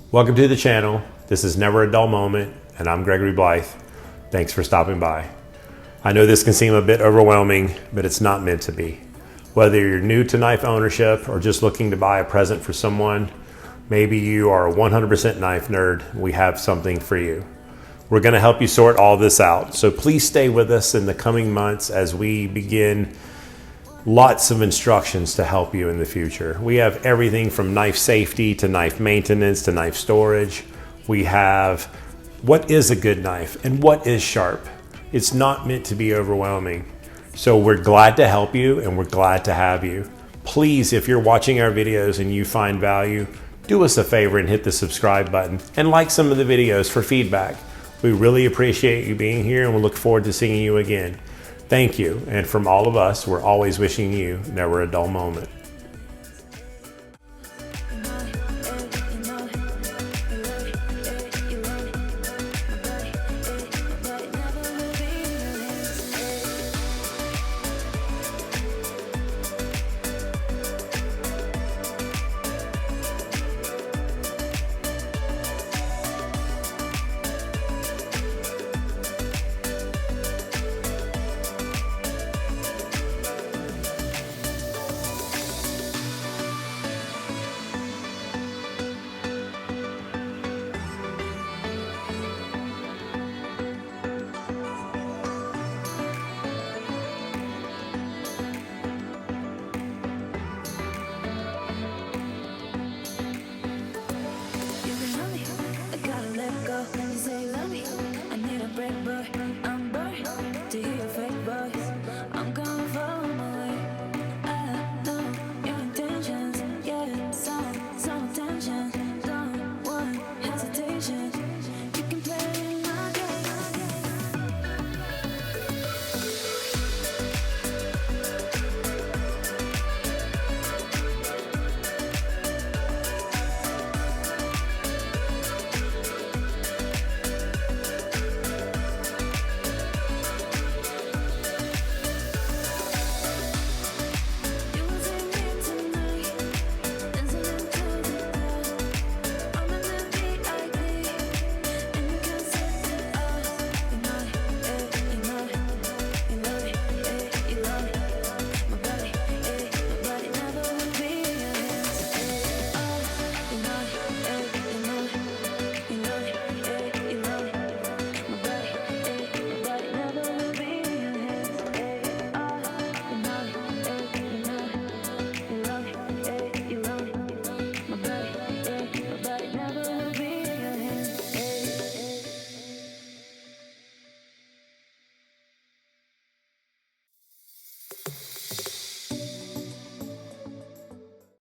Welcome to the channel. This is Never a Dull Moment, and I'm Gregory Blythe. Thanks for stopping by. I know this can seem a bit overwhelming, but it's not meant to be. Whether you're new to knife ownership or just looking to buy a present for someone, maybe you are a 100% knife nerd, we have something for you. We're going to help you sort all this out, so please stay with us in the coming months as we begin lots of instructions to help you in the future. We have everything from knife safety to knife maintenance to knife storage. We have what is a good knife and what is sharp. It's not meant to be overwhelming. So we're glad to help you and we're glad to have you. Please, if you're watching our videos and you find value, do us a favor and hit the subscribe button and like some of the videos for feedback. We really appreciate you being here and we look forward to seeing you again. Thank you, and from all of us, we're always wishing you never a dull moment.